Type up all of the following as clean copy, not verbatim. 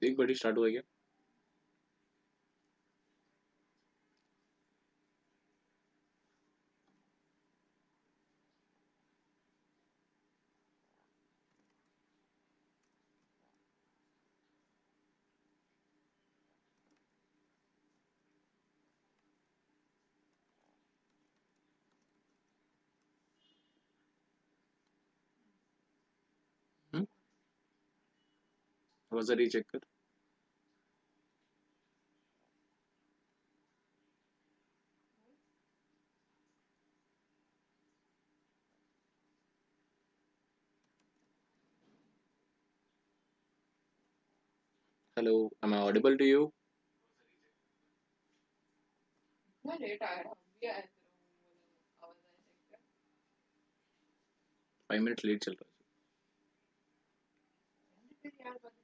देख बड़ी स्टार्ट हुआ क्या? आवाज आ रही चेक कर. Hello, am I audible to you? इतना लेट आया अभी आया तेरा आवाज आया 5 मिनट लेट चल रहा है फिर यार बता चुका.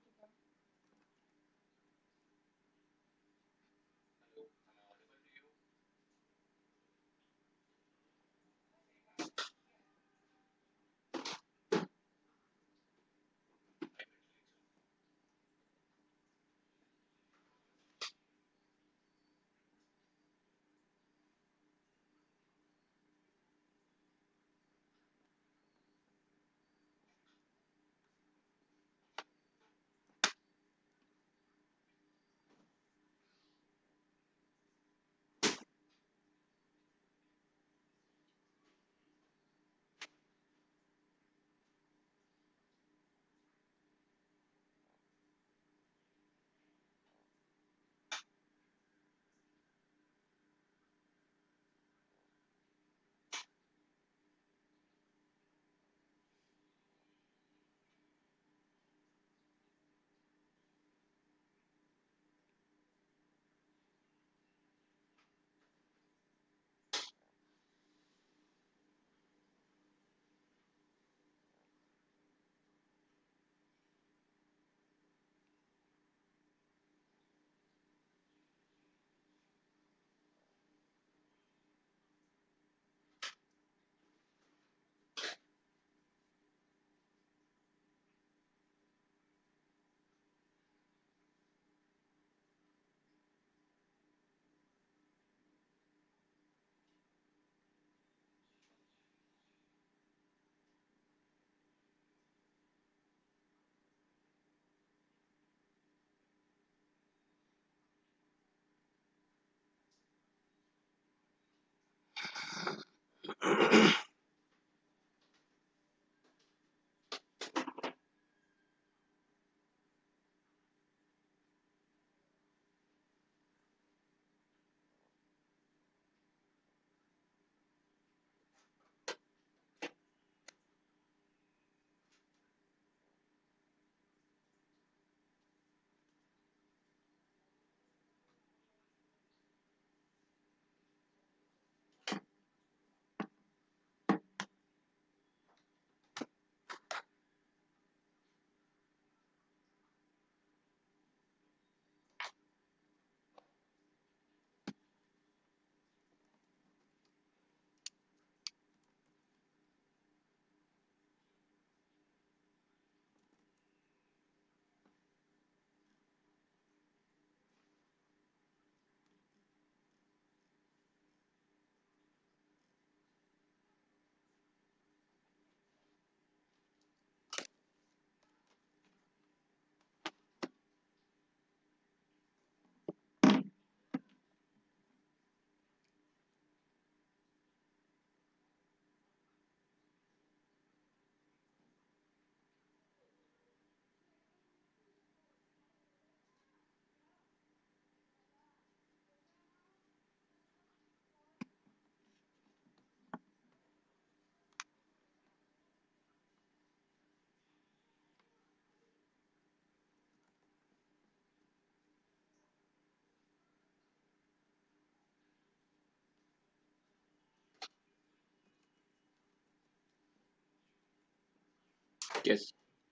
Yes.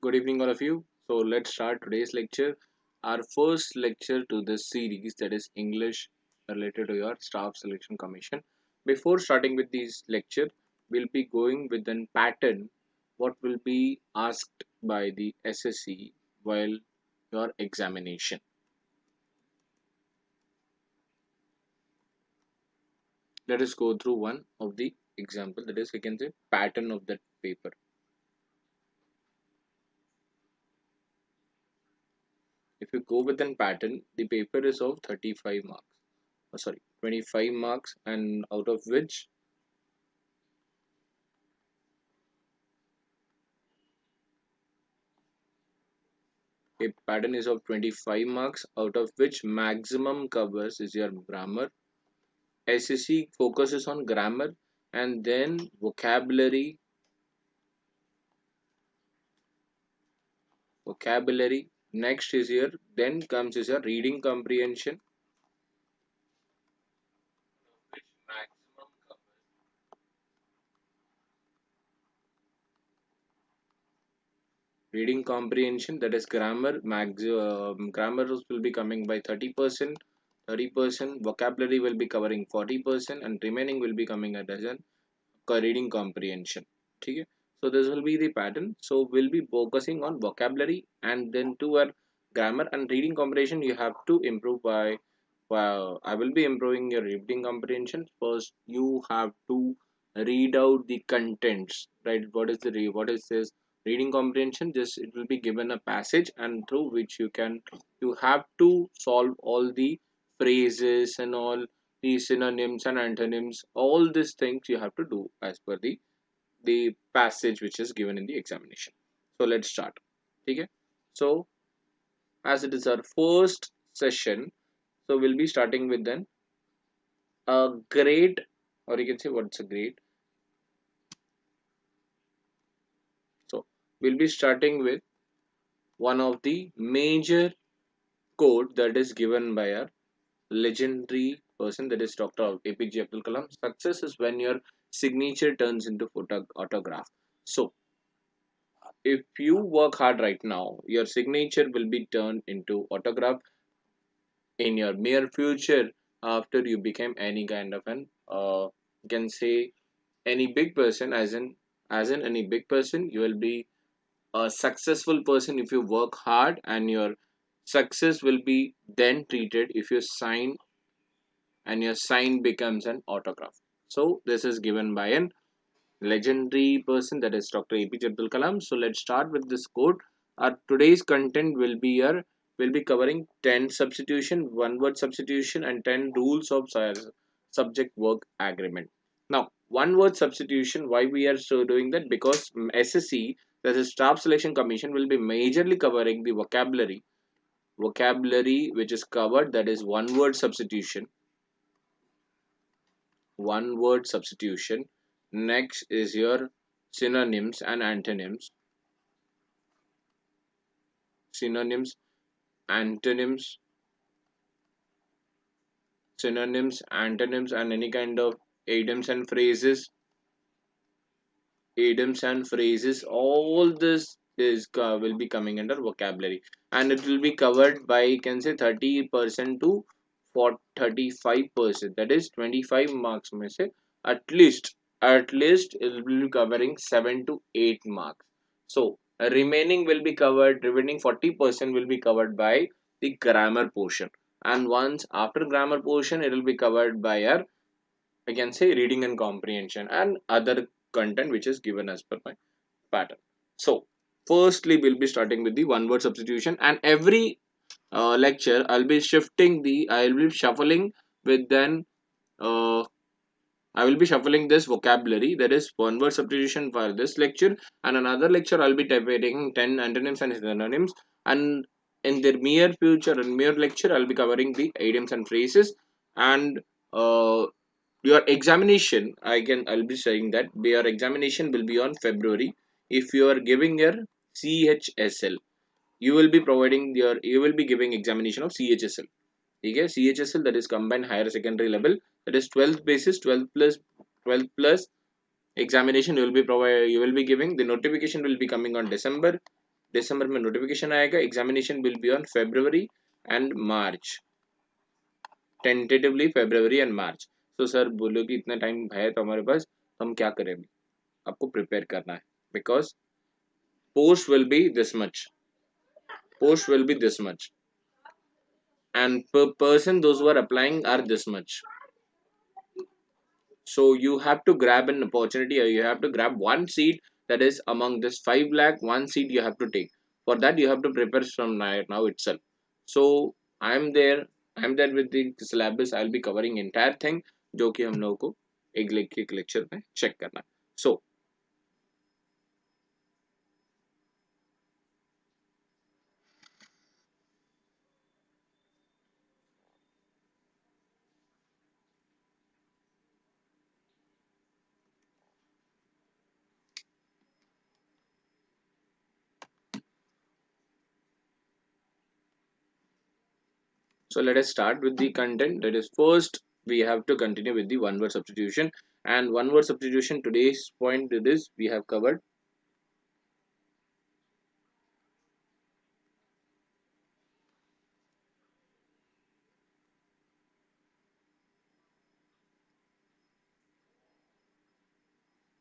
Good evening, all of you. So let's start today's lecture. Our first lecture to this series, that is English related to your staff selection commission. Before starting with this lecture, we'll be going with an pattern what will be asked by the SSC while your examination. Let us go through one of the example, that is, we can say pattern of that paper. If you go with an pattern, the paper is of 35 marks. Oh, sorry, 25 marks, and out of which a pattern is of 25 marks, out of which maximum covers is your grammar. SSC focuses on grammar, and then vocabulary. Next is your, then comes is your reading comprehension. Which maximum reading comprehension, that is grammar, grammar will be coming by 30%. 30% vocabulary will be covering 40%, and remaining will be coming as an reading comprehension. Okay, so this will be the pattern. So we'll be focusing on vocabulary, and then to our grammar and reading comprehension you have to improve by, well, I will be improving your reading comprehension. First you have to read out the contents, right? What is the what is this reading comprehension? Just it will be given a passage, and through which you have to solve all the phrases and all the synonyms and antonyms, all these things you have to do as per the passage which is given in the examination. So let's start. Okay, so as it is our first session, so we'll be starting with then a grade, or you can say what's a grade. So we'll be starting with one of the major quote that is given by our legendary person, that is Dr. APJ Abdul Kalam. Success is when your signature turns into autograph. So if you work hard right now, your signature will be turned into autograph in your near future, after you become any kind of an you can say any big person, as in any big person, you will be a successful person if you work hard, and your success will be then treated if you sign, and your sign becomes an autograph. So this is given by an legendary person, that is Dr. APJ Abdul Kalam. So let's start with this quote. Our today's content will be your, will be covering 10 substitution, one word substitution, and 10 rules of subject work agreement. Now, one word substitution, why we are so doing that? Because SSC, that is Staff Selection Commission, will be majorly covering the vocabulary which is covered, that is one word substitution. One word substitution. Next is your synonyms and antonyms. Synonyms, antonyms, synonyms, antonyms, and any kind of idioms and phrases. Idioms and phrases, all this is will be coming under vocabulary, and it will be covered by, you can say, 30% to for 35%, that is 25 marks may say. At least it will be covering 7 to 8 marks. So remaining will be covered, remaining 40% will be covered by the grammar portion, and once after grammar portion it will be covered by our, I can say, reading and comprehension and other content which is given as per my pattern. So firstly we'll be starting with the one word substitution, and every lecture I'll be shuffling with then uh, I will be shuffling this vocabulary, that is one word substitution for this lecture, and another lecture I'll be taking 10 antonyms and synonyms, and in the near future and near lecture I'll be covering the idioms and phrases. And your examination, I'll be saying that your examination will be on February. If you are giving your CHSL, you will be giving examination of CHSL. Okay, CHSL, that is combined higher secondary level, that is 12th basis, 12 plus examination you will be giving. The notification will be coming on December में notification आएगा. Examination will be on February and March, tentatively February and March. So sir बोलो कि इतना time है तो हमारे पास, तो हम क्या करें अभी? आपको प्रिपेयर करना है, because post will be this much. post will be this much, and per person those who are applying are this much. So you have to grab an opportunity, or you have to grab one seat, that is among this 5 lakh, one seat you have to take. For that you have to prepare from now itself. So i'm there I'm there with the syllabus. I'll be covering entire thing, जो कि हम लोगों को एक lecture में check करना है. So So let us start with the content. That is, first we have to continue with the one word substitution. And one word substitution, today's point it is we have covered.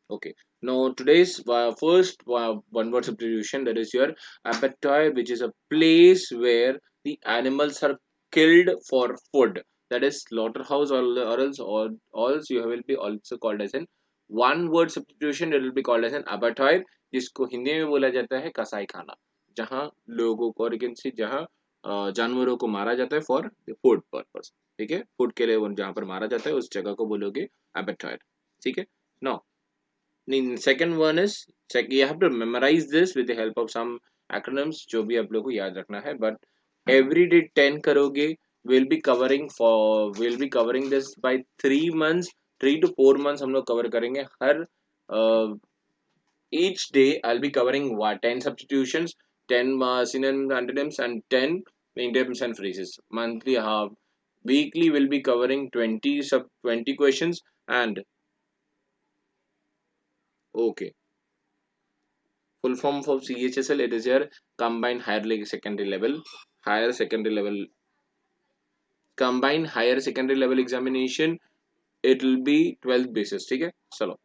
Okay. Now today's first one word substitution, that is your abattoir, which is a place where the animals are killed for food. That is slaughterhouse, or else you will be also called as an one word substitution. It will be called as an abattoir, जिसको हिंदी में बोला जाता है कसाई खाना, जहाँ लोगों को और जहाँ जानवरों को मारा जाता है फॉर फूड पर्पस. ठीक है, फूड के लिए जहाँ पर मारा जाता है उस जगह को बोलोगे abattoir. ठीक है. Now the second one is you have to memorize this with the help of some acronyms जो भी आप लोग को याद रखना है. But every day 10 करोगे, we'll be covering this by 3 months. 3 to 4 months हम लोग कवर करेंगे. हर each day I'll be covering what 10 substitutions, 10 synonyms, antonyms, and 10 idioms and phrases. Monthly, weekly will be covering 20 questions. And okay, full form of CHSL, it is your combined secondary level, higher secondary level, combined higher secondary level examination. It will be 12th basis. ठीक है, चलो.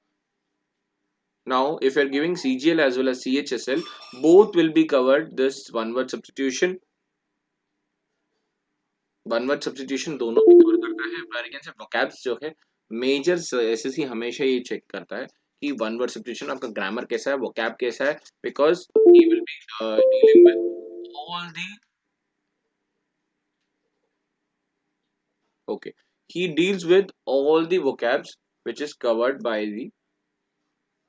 Now, if you are giving CGL as well as CHSL, both will be covered. This one word substitution, one word substitution दोनों भी cover करता है. पर again से vocabs जो है, मेजर एसएससी हमेशा ये चेक करता है कि वन वर्ड सब्स्टिट्यूशन आपका ग्रामर कैसा है, वोकैब कैसा है, because he will be dealing with all the. Okay, he deals with all the vocabs which is covered by the,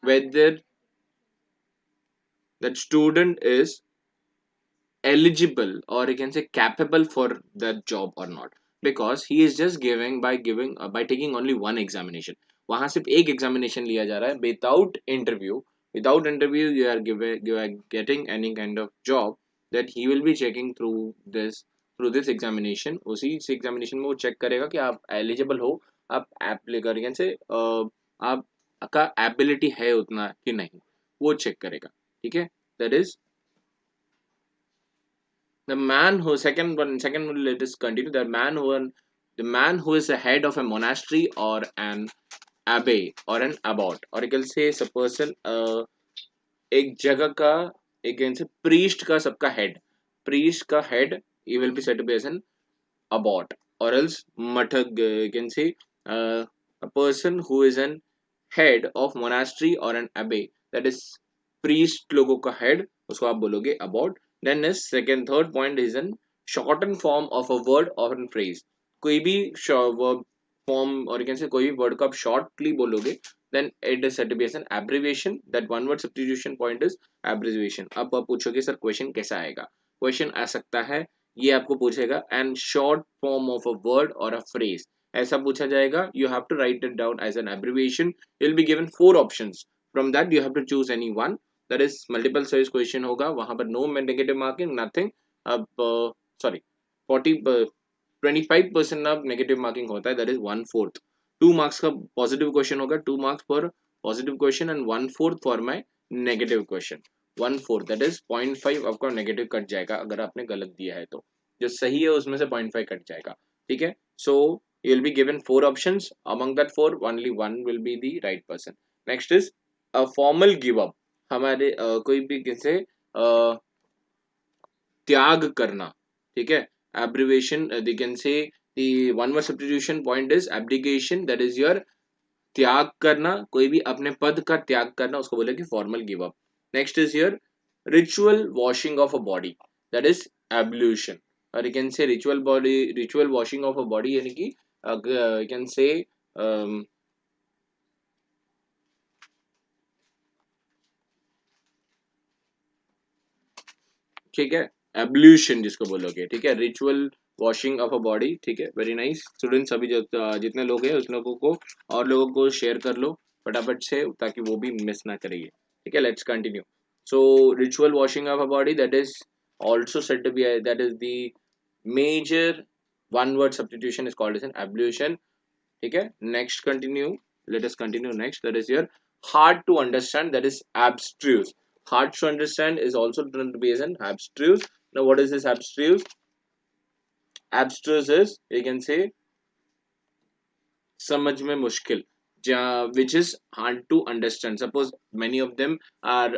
whether that student is eligible or you can say capable for that job or not, because he is just giving by taking only one examination. वहां सिर्फ एक examination लिया जा रहा है without interview. Without interview you are getting any kind of job, that he will be checking through this examination. उसी examination में वो चेक करेगा कि आप एलिजिबल हो, आप एप्लीकेशन से आप का एबिलिटी है उतना कि नहीं, वो चेक करेगा. ठीक है, that is the man who second one, let us continue. The man who is the head of a monastery or an abbey or an abbot, or you can say is a person, एक जगह का, एक से priest का सबका head, priest का head, he will be said to be as an abbot, or else mathag, you can say a person who is an head of monastery or an abbey, that is priest लोगों का head, उसको आप बोलोगे abbot. Then is second third point is an shortened form of a word or a phrase. कोई भी verb form, और you can say कोई भी word को आप shortly बोलोगे, then it is said to be as an abbreviation. That one word substitution point is abbreviation. अब आप पूछोगे सर क्वेश्चन कैसा आएगा, क्वेश्चन आ सकता है, ये आपको पूछेगा and short form of a word और अ फ्रेज, ऐसा पूछा जाएगा. You have to write it down as an abbreviation. You will be given 4 options, from that you have to choose any one. That is multiple choice question होगा, वहां पर no negative marking, nothing. अब sorry 25% अब negative marking होता है, that is 1/4. 2 marks का positive question होगा, 2 marks for positive question and 1/4 for my negative question. 1/4 that is 0.5 आपका नेगेटिव कट जाएगा अगर आपने गलत दिया है तो, जो सही है उसमें से 0.5 कट जाएगा. ठीक है, सो you will be given 4 options. Among that 4 only one will be the right person. Next is a formal give up. हमारे कोई भी किसे त्याग करना, ठीक है। Abbreviation they can say the one word substitution point is abdication, that is your त्याग करना, कोई भी अपने पद का त्याग करना, उसको बोले कि formal give up. Next is your ritual washing of a body, that is ablution, और you can say ritual washing of a body, यानी कि यू कैन से ठीक है, एब्ल्यूशन जिसको बोलोगे, ठीक है, ritual washing of a body, ठीक है। वेरी नाइस स्टूडेंट्स, अभी जो जितने लोग हैं उस लोगों को और लोगों को शेयर कर लो फटाफट से, ताकि वो भी मिस ना करेंगे, ठीक है। Let's continue. So ritual washing of a body, that is also said to be that is the major one word substitution is called as an ablution, ठीक है। Next continue, let us continue next, that is your hard to understand, that is abstruse. Hard to understand is also known to be as an abstruse. Now what is this abstruse? Abstruse is, you can say, समझ में मुश्किल, which is hard to understand. Suppose many of them are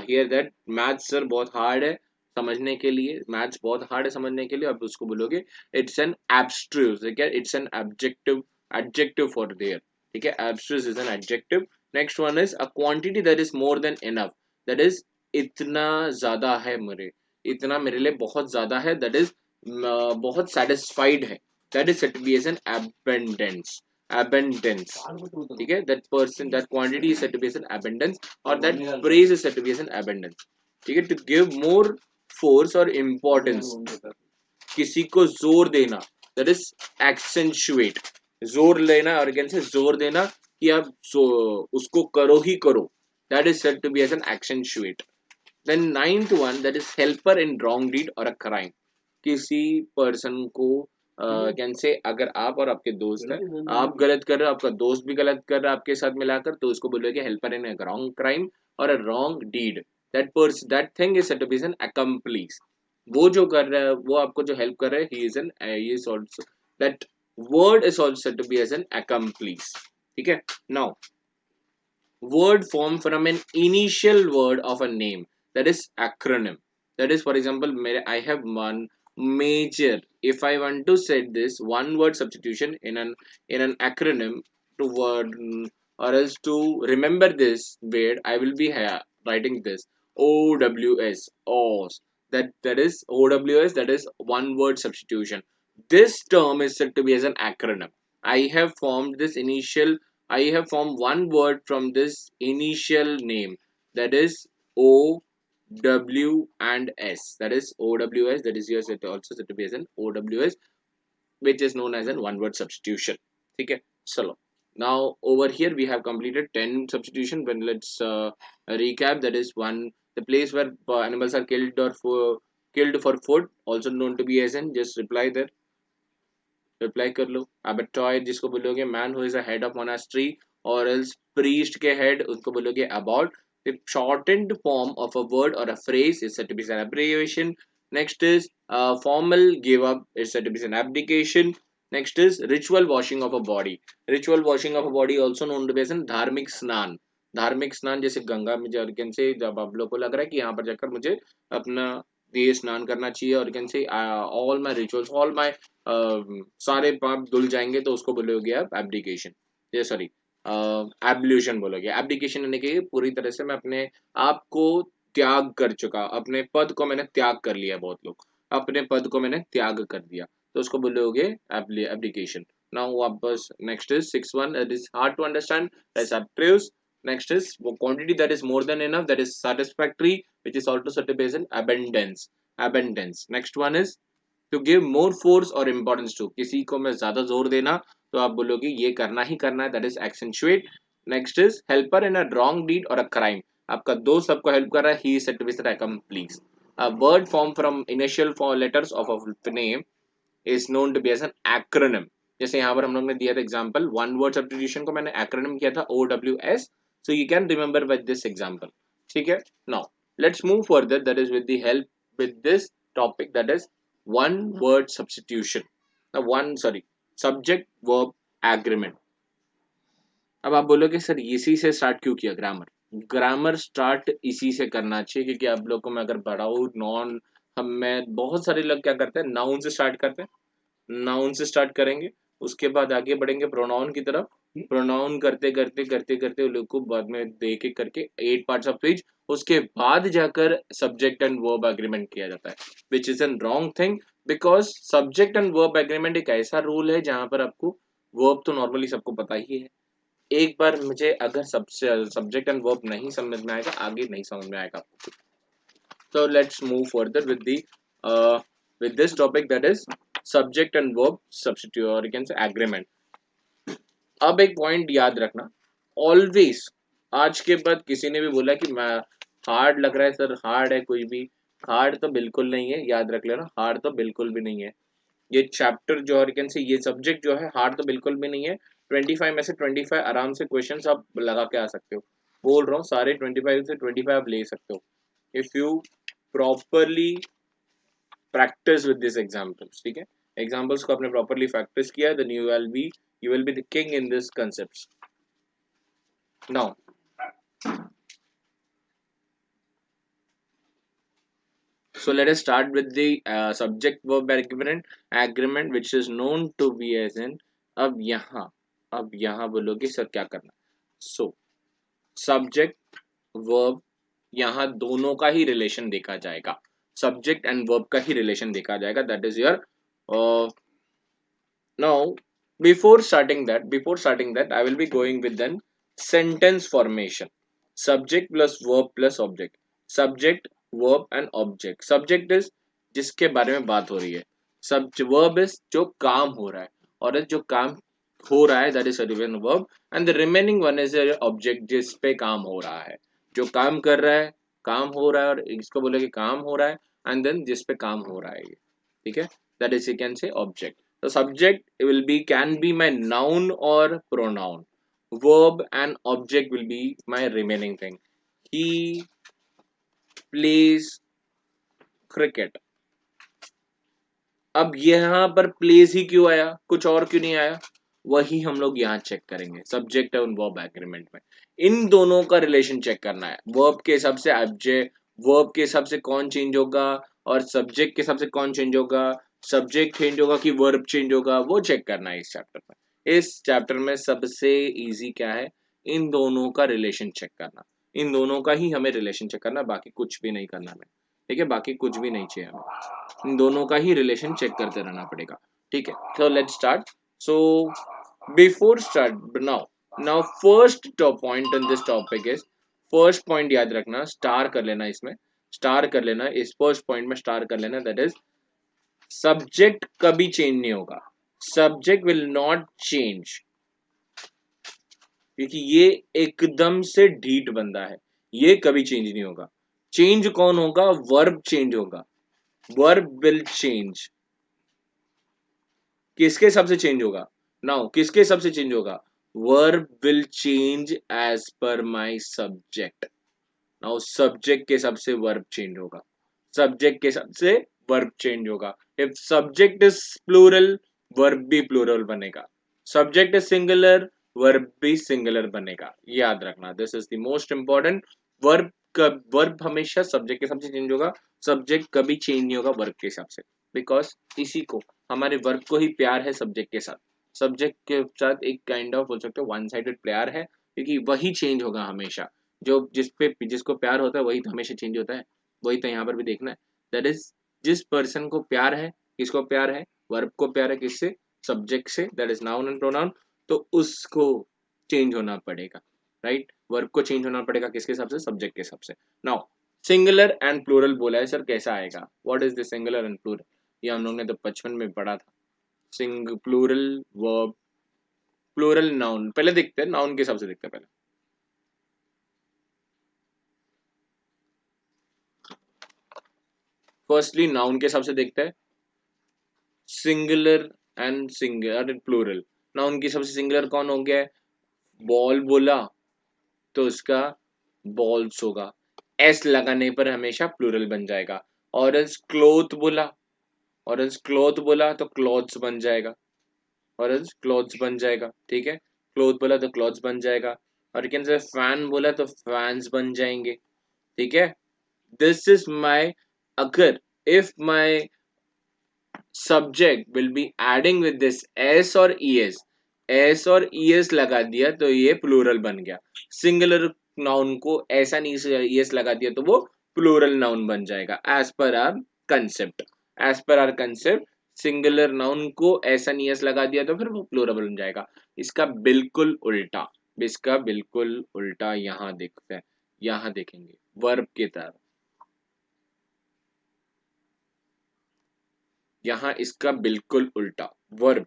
here that maths sir बहुत hard है समझने के लिए, maths बहुत hard है समझने के लिए, आप उसको बोलोगे इट्स एन एब्स्ट्रूज, ठीक है, it's an adjective for there, ठीक है, abstruse is an adjective. Next one is a quantity that is more than enough, that is इतना ज्यादा है मेरे, इतना मेरे लिए बहुत ज्यादा है, दैट इज बहुत सेटिस्फाइड है, that is set be as an abundance, abundance, ठीक है, that person, that quantity is said to be as an abundance, or that praise is said to be as an abundance, ठीक है। to give more force or importance, किसी को जोर देना, that is accentuate, जोर लेना, और कैन से जोर देना कि आप उसको करो ही करो, that is said to be as an accentuate. Then ninth one, that is helper in wrong deed or a crime, किसी पर्सन को कैन से, अगर आप और आपके दोस्त है, आप गलत कर रहे हो, आपका दोस्त भी गलत कर रहा है आपके साथ मिलाकर, तो उसको बोलोगे helper in a wrong crime और a wrong deed, that person, that thing is said to be an accomplice, वो जो कर रहा है, वो आपको जो हेल्प कर रहा है, he is also, that word is also said to be as an accomplice, ठीक है। Now word formed from an initial word of a name, that is acronym, that is for example I have one major, if I want to set this one word substitution in an acronym to word, or else to remember this word, I will be writing this OWS, OS, that is OWS, that is one word substitution. This term is said to be as an acronym. I have formed this initial, I have formed one word from this initial name, that is O, W and S. That is OWS. That is yours. It also said to be as an OWS, which is known as an one word substitution. Okay. So now over here we have completed 10 substitution. When let's recap. That is one, the place where animals are killed or killed for food, also known to be as an, just reply there, reply कर लो। अब टॉय जिसको बोलोगे man who is a head of monastery, और else priest के head, उसको बोलोगे abbot. The shortened form of a word और a phrase is said to be an abbreviation. Next is formal give up is said to be an abdication. Next is ritual washing of a body, ritual washing of a body also known to be as N धार्मिक स्नान, धार्मिक स्नान जैसे गंगा में Jurgen से, जब आप लोग को लग रहा है कि यहाँ पर जाकर मुझे अपना देह स्नान करना चाहिए, और कैन से all my rituals, all my सारे पाप धुल जाएंगे, तो उसको बोलोगे आप एब्डिकेशन, ये सॉरी एब्ल्यूशन बोलोगे। एब्डिकेशन यानी कि पूरी तरह से मैं अपने आप को त्याग कर चुका, अपने पद को मैंने त्याग कर लिया, बहुत लोग अपने पद को मैंने त्याग कर दिया, तो उसको बोलोगे एब्डिकेशन। नाउ वापस next is six one, it is hard to understand, that's abstruse. Next is वो quantity that is more than enough, that is satisfactory, which is also said to be as an abundance, abundance. Next one is to give more force or importance to, किसी को मैं ज्यादा जोर देना, तो आप बोलोगे ये करना ही करना है, that is accentuate. Next is helper in a wrong deed or a crime, आपका दोस्त आपको हेल्प कर रहा है, he is said to be accomplice. A word formed from initial four letters of a name is known to be as an acronym. जैसे यहाँ पर हम लोग ने दिया था एग्जाम्पल, वन वर्ड सब्स्टिट्यूशन को मैंने एक्रोनिम किया था OWS, so you can remember with this example, ठीक है। Now let's move further, that is with the help with this topic, that is one word substitution, subject verb agreement। अब आप बोलोगे sir इसी से स्टार्ट क्यों किया ग्रामर, ग्रामर स्टार्ट इसी से करना चाहिए, क्योंकि आप लोग को मैं अगर पढ़ाऊँ नॉन हम मैं बहुत सारे लोग क्या करते हैं, नाउन से स्टार्ट करते हैं, नाउन से स्टार्ट करेंगे, उसके बाद आगे बढ़ेंगे प्रोनाउन की तरफ, प्रोनाउन करते करते करते करते लोग को बाद में देख एक करके 8 पार्ट्स ऑफ स्पीच, उसके बाद जाकर सब्जेक्ट एंड वर्ब एग्रीमेंट किया जाता है, which is an wrong thing, because subject and verb agreement एक ऐसा रूल है जहां पर आपको वर्ब तो नॉर्मली सबको पता ही है, एक बार मुझे अगर सबसे सब्जेक्ट एंड वर्ब नहीं समझ में आएगा, आगे नहीं समझ में आएगा। So let's move further with this topic, that is subject and verb substitute, or you can say agreement. अब एक पॉइंट याद रखना, ऑलवेज, आज के बाद किसी ने भी बोला कि मैं हार्ड लग रहा है सर, हार्ड है, कोई भी हार्ड तो बिल्कुल नहीं है, याद रख लेना, हार्ड तो बिल्कुल भी नहीं है। ये चैप्टर जो, और कैन से ये सब्जेक्ट जो है हार्ड तो बिल्कुल भी नहीं है। 25 में से 25 आराम से क्वेश्चन आप लगा के आ सकते हो, बोल रहा हूँ सारे 25 से 25 आप ले सकते हो, if you properly practice with this examples. ठीक है, एग्जाम्पल्स को आपने प्रॉपरली प्रैक्टिस किया, then you will be the king in this concepts. Now so let us start with the subject verb agreement which is known to be as in, अब यहाँ बोलोगे sir क्या करना, सो सब्जेक्ट वर्ब, यहाँ दोनों का ही relation देखा जाएगा, सब्जेक्ट एंड वर्ब का ही रिलेशन देखा जाएगा, that is your now before starting that I will be going with then sentence formation, subject plus verb plus object, subject verb and object, subject is जिसके बारे में बात हो रही है, सब verb is जो काम हो रहा है, और जो काम हो रहा है that is a given verb, and the remaining one is a object जिस पे काम हो रहा है, जो काम कर रहा है, काम हो रहा है, और इसको बोले कि काम हो रहा है, and then जिस पे काम हो रहा है ये, ठीक है, that is you can say object. The subject will be can be my noun or pronoun. Verb and object will be my remaining thing. He plays cricket. अब यहाँ पर प्लेस ही क्यों आया, कुछ और क्यों नहीं आया, वही हम लोग यहाँ चेक करेंगे सब्जेक्ट और वर्ब एग्रीमेंट में, इन दोनों का रिलेशन चेक करना है, वर्ब के हिसाब से ऑब्जेक्ट, वर्ब के हिसाब से कौन चेंज होगा, और सब्जेक्ट के हिसाब से कौन चेंज होगा, सब्जेक्ट चेंज होगा कि वर्ब चेंज होगा, वो चेक करना है इस चैप्टर में। इस चैप्टर में सबसे इजी क्या है, इन दोनों का रिलेशन चेक करना, इन दोनों का ही हमें रिलेशन चेक करना, बाकी कुछ भी नहीं करना हमें, ठीक है, बाकी कुछ भी नहीं चाहिए हमें, इन दोनों का ही रिलेशन चेक करते रहना पड़ेगा, ठीक है। सो let's start, so before start now first point in this topic is, first point याद रखना, स्टार कर लेना, इसमें स्टार कर लेना, इस फर्स्ट पॉइंट में स्टार कर लेना, दैट इज सब्जेक्ट कभी चेंज नहीं होगा, सब्जेक्ट विल नॉट चेंज, क्योंकि ये एकदम से ढीठ बंदा है, ये कभी चेंज नहीं होगा। चेंज कौन होगा, वर्ब चेंज होगा, वर्ब विल चेंज, किसके हिसाब से चेंज होगा, नाउ किसके हिसाब से चेंज होगा, verb will change as per my subject, now subject के हिसाब से वर्ब चेंज होगा, सब्जेक्ट के हिसाब से वर्ब चेंज होगा, if subject is plural verb भी प्लूरल बनेगा, सब्जेक्ट इज सिंगुलर वर्ब भी सिंगुलर बनेगा, याद रखना, this is the most important, verb verb हमेशा सब्जेक्ट के हिसाब से चेंज होगा, सब्जेक्ट कभी चेंज नहीं होगा वर्ब के हिसाब से, बिकॉज इसी को हमारे वर्ब को ही प्यार है सब्जेक्ट के साथ, सब्जेक्ट के साथ एक काइंड ऑफ बोल सकते हो वन साइडेड प्यार है, क्योंकि वही चेंज होगा हमेशा, जो जिसको प्यार होता है वही तो हमेशा चेंज होता है, वही तो यहाँ पर भी देखना है, दैट इज जिस पर्सन को प्यार है, किसको प्यार है, वर्ब को प्यार है, किससे, सब्जेक्ट से, that is noun and pronoun, तो उसको चेंज होना पड़ेगा, राइट, वर्ब को चेंज होना पड़ेगा किसके हिसाब से, सब्जेक्ट के हिसाब से। नाउ सिंगुलर एंड प्लूरल बोला है सर, कैसा आएगा, what is the singular and plural, ये हम लोग ने तो बचपन में पढ़ा था, प्लूरल वर्ब, प्लूरल नाउन, पहले देखते हैं नाउन के हिसाब से, देखते हैं पहले, फर्स्टली नाउन के हिसाब से देखते हैं, singular and singular plural, noun के हिसाब से सिंगुलर कौन हो गया है, बॉल बोला तो उसका बॉल्स होगा, एस लगाने पर हमेशा प्लूरल बन जाएगा, ऑरेंज क्लोथ बोला, ऑरेंज क्लोथ बोला तो क्लॉथ्स बन जाएगा, ऑरेंज क्लॉथ्स बन जाएगा, ठीक है, क्लोथ बोला तो क्लॉथ्स बन जाएगा, और कैन से फैन बोला तो फैंस बन जाएंगे, ठीक है, दिस इज माय, अगर if my subject will be adding with this s और es, s और es लगा दिया तो ये प्लूरल बन गया। सिंगुलर नाउन को ऐसा नहीं es लगा दिया तो वो प्लूरल नाउन बन जाएगा। As per our concept, as per our concept singular noun को ऐसा नहीं es लगा दिया तो फिर वो प्लूरल बन जाएगा। इसका बिल्कुल उल्टा, इसका बिल्कुल उल्टा यहाँ देखते हैं, यहाँ देखेंगे वर्ब की तरफ। यहाँ इसका बिल्कुल उल्टा, वर्ब,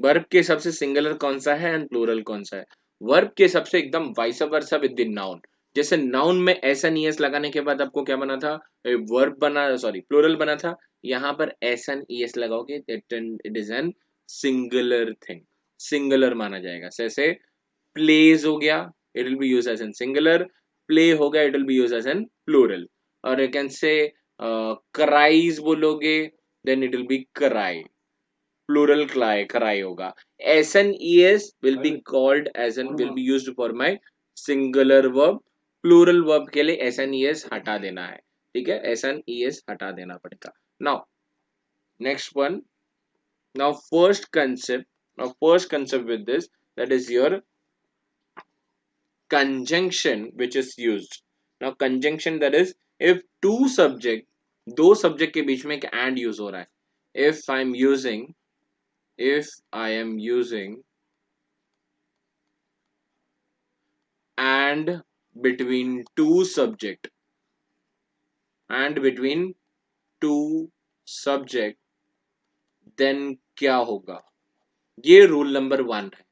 वर्ब के हिसाब से सिंगुलर कौन सा है एंड प्लूरल कौन सा है। वर्ब के हिसाब से एकदम vice versa with the noun. जैसे नाउन में ऐसा नहीं एस लगाने के बाद आपको क्या बना था, वर्ब बना, सॉरी प्लूरल बना था। यहाँ पर एस एन ई एस लगाओगे it is an singular thing, singular माना जाएगा। जैसे प्लेज हो गया, it will be use as an singular, play हो गया it will be use as an plural. और यू कैन से क्राइज बोलोगे then it will be cry, plural cry, cry होगा। S N E S will be called as an, will be used for my singular verb. Plural verb के लिए S N E S हटा देना है, ठीक है, S N E S हटा देना पड़ेगा। Now next one, now first concept, now first concept with this, that is your conjunction which is used. Now conjunction, that is if two subject, दो subject के बीच में एक and use हो रहा है। if I am using, if I am using and between two subject, and between two subject, then क्या होगा, ये रूल नंबर 1 है।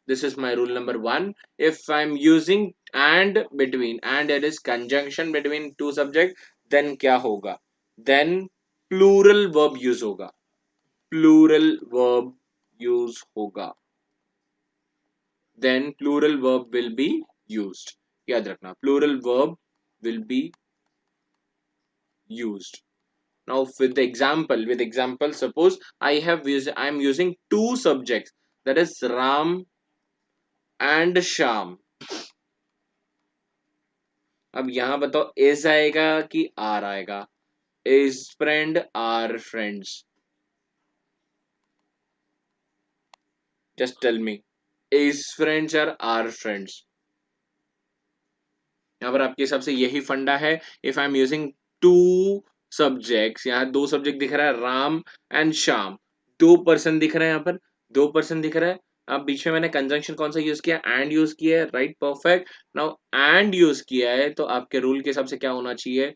This is my rule number 1. If I'm using and between, and it is conjunction between two subject, then क्या होगा, then plural verb use होगा, plural verb use होगा, then plural verb will be used। याद रखना plural verb will be used। Now with example, suppose I am using two subjects, that is Ram and Sham। अब यहाँ बताओ is आएगा कि are आएगा, is friend are friends, just tell me, is friends are friends. यहाँ पर आपके हिसाब से यही फंडा है। If I am using two subjects, यहाँ दो सब्जेक्ट दिख रहा है राम एंड श्याम, दो पर्सन दिख रहे हैं, यहाँ पर दो पर्सन दिख रहा है। अब बीच में मैंने कंजंक्शन कौन सा यूज किया, एंड यूज किया है, right, perfect. Now and use किया है तो आपके रूल के हिसाब से क्या होना चाहिए,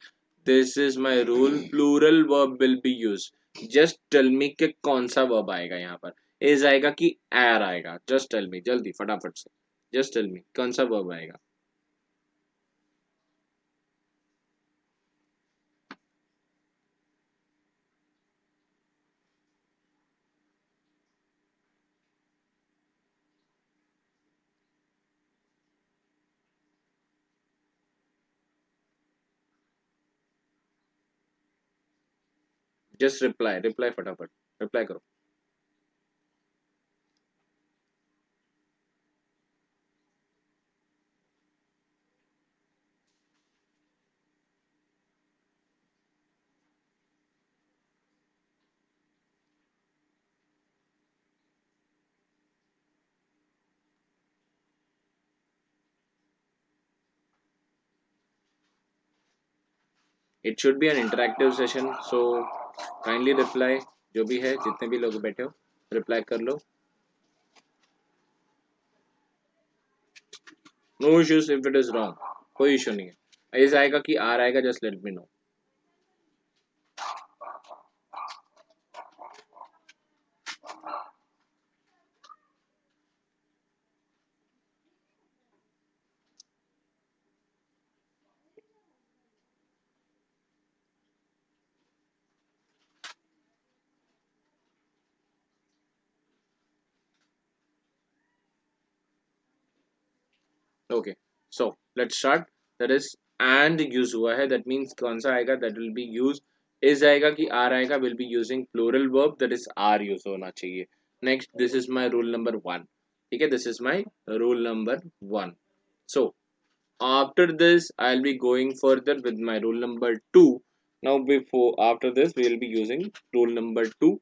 this is my rule, plural verb will be use. Just tell me कि कौन सा वर्ब आएगा यहाँ पर, इज आएगा कि एर आएगा, जस्ट टेल मी, जल्दी फटाफट से जस्ट टेल मी कौन सा वर्ब आएगा। जस्ट रिप्लाई, रिप्लाई फटाफट, रिप्लाई करो। It should be N interactive session, so kindly reply, जो भी है जितने भी लोग बैठे हो रिप्लाई कर लो। No issues if it is wrong, कोई इशू नहीं है, इज आएगा कि आर आएगा, just let me know. Okay, so let's start. That is and use हुआ है, दैट मीन्स कौन सा आएगा, that will be use, is आएगा कि आर आएगा, will be using plural verb, that is are use होना चाहिए। Next, this is my rule number 1, ठीक है, this is my rule number 1। So after this I'll be going further with my rule number 2, Now before after this we will be using rule number 2,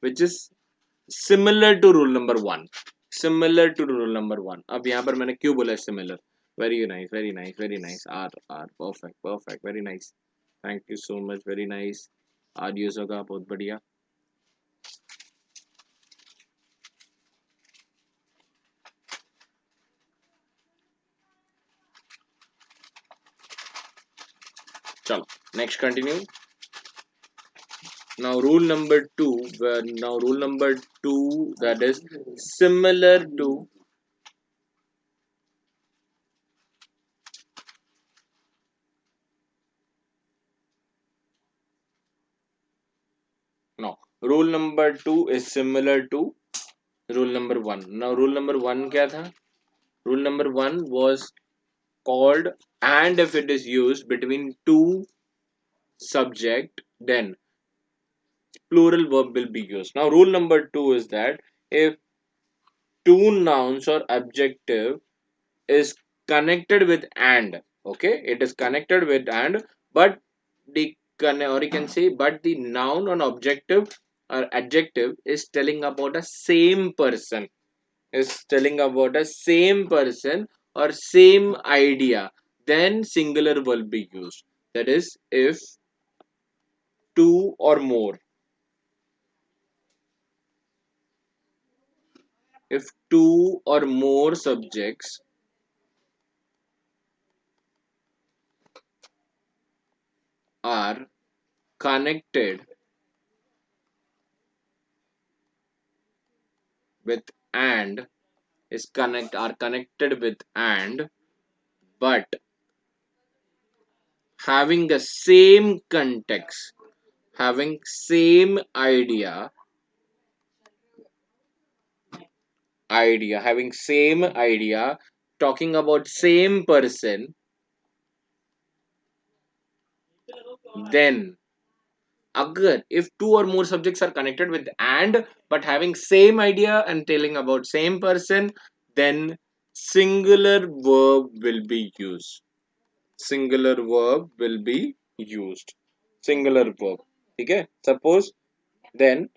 which is similar to rule number 1. Similar to rule number 1. अब यहाँ पर मैंने क्यों बोला similar? Very nice, very nice, very nice. R perfect, perfect, very nice. Thank you so much, very nice. R use होगा बहुत बढ़िया. चलो next continue. Now rule number 2, now rule number 2, that is similar to, no, rule number 2 is similar to rule number 1. Now rule number 1 क्या था? Rule number 1 was called and if it is used between two subject, then plural verb will be used. Now rule number 2 is that if two nouns or adjective is connected with and, okay, it is connected with and, but the or you can say but the noun or objective or adjective is telling about a same person, is telling about a same person or same idea, then singular will be used. That is if two or more, if two or more subjects are connected with and, is are connected with and, but having the same context, having same having same idea, talking about same person, then agar if two or more subjects are connected with and but having same idea and telling about same person, then singular verb will be used. Singular verb will be used. Singular verb. Okay, suppose then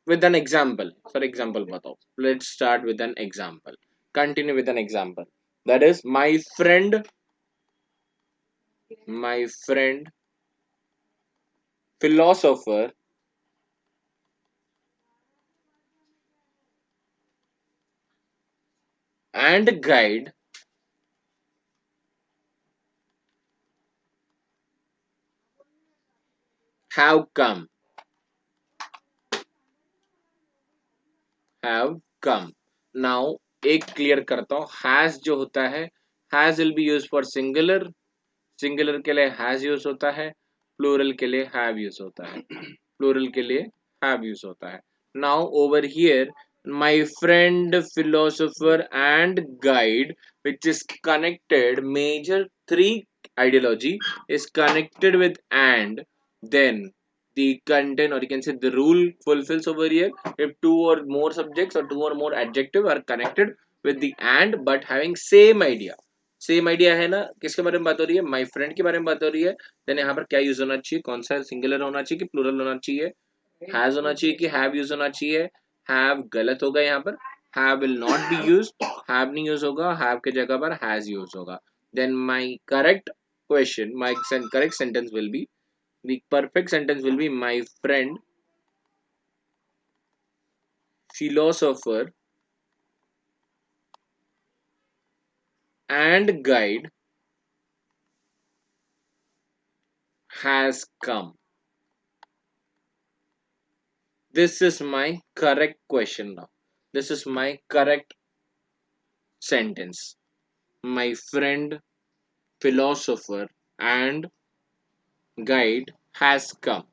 with an example, for example batao, let's start with an example, continue with an example. That is my friend philosopher and guide have come, have come. Now एक clear करता हूँ, has जो होता है, has will be used for singular, singular के लिए has use होता है, plural के लिए have यूज होता है, plural के लिए have यूज होता है. Now over here my friend philosopher and guide, which is connected, major three ideology is connected with and, then the content or you can say the rule fulfills over here if two or more subjects or two or more adjective are connected with the and but having same idea. Same idea है ना, किसके बारे में बात हो रही है, my friend के बारे में बात हो रही है. देन यहाँ पर क्या यूज होना चाहिए, कौन सा सिंगुलर होना चाहिए कि प्लूरल होना चाहिए, हैज होना चाहिए कि हैव यूज होना चाहिए. हैव गलत होगा यहाँ पर, have will not be use, have नहीं यूज होगा, हैव के जगह पर हैज यूज होगा. Then my correct question, my correct sentence will be, the perfect sentence will be my friend philosopher and guide has come. This is my correct question now. This is my correct sentence. My friend philosopher and guide has come.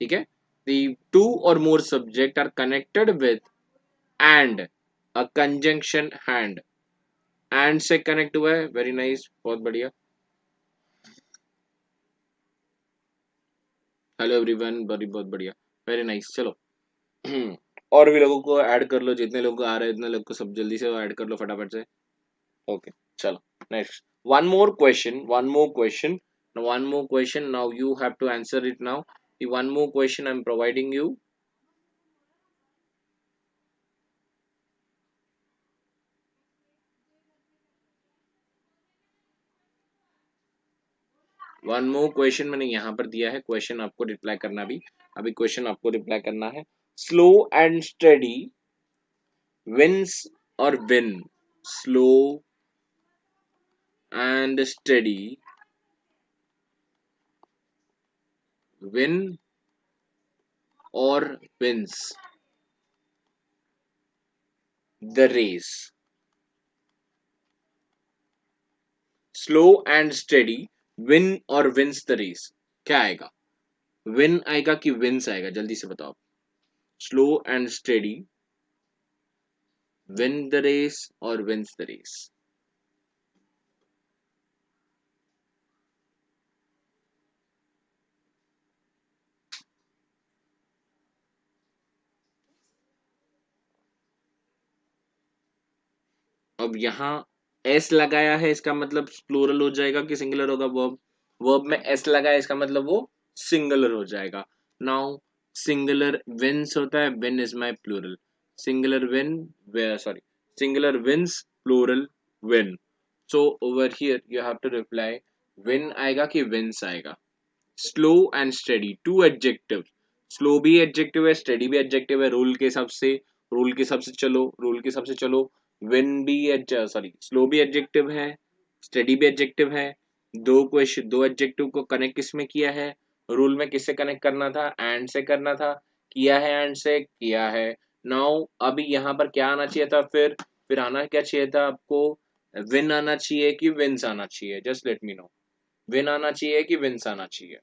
Okay? The two or more subject are connected with and, a conjunction and से connect हुआ है. Very nice, बहुत बढ़िया. Hello everyone, बहुत बढ़िया, very nice. चलो और भी लोगों को ऐड कर लो, जितने लोग आ रहे हैं इतने लोग को सब जल्दी से ऐड कर लो फटाफट से. ओके चलो next, one more question. one more question. Now you have to answer it now. The one more question I'm providing you. One more question मैंने यहाँ पर दिया है, क्वेश्चन आपको रिप्लाई करना भी, अभी क्वेश्चन आपको रिप्लाई करना है. स्लो एंड स्टडी विंस और win. Slow and steady win और wins the race. Slow and steady win और विंस द रेस. क्या आएगा? विन आएगा कि विंस आएगा? जल्दी से बताओ. Slow and steady win the race और विंस द रेस. अब यहाँ एस लगाया है, इसका मतलब प्लूरल हो जाएगा कि सिंगुलर होगा? वर्ब, वर्ब में एस लगा है, इसका मतलब वो सिंगुलर हो जाएगा. नाउ सिंगुलर विंस होता है, win is my plural. Singular win, sorry, singular wins, plural win. So over here you have to reply win आएगा कि विंस आएगा. Slow and steady, two adjective. Slow भी एडजेक्टिव है, steady भी adjective है. Rule के हिसाब से, रूल के हिसाब से चलो, रूल के हिसाब से चलो. विन भी सॉरी, स्लो भी एडजेक्टिव है, स्टडी भी एडजेक्टिव है. दो क्वेश्चन, दो एडजेक्टिव को कनेक्ट किस में किया है? रूल में किससे कनेक्ट करना था? एंड से करना था. किया है, एंड से किया है. नाउ अभी यहाँ पर क्या आना चाहिए था? फिर आना क्या चाहिए था आपको? विन आना चाहिए कि विंस आना चाहिए? Just let me no. Win आना चाहिए कि विंस आना चाहिए?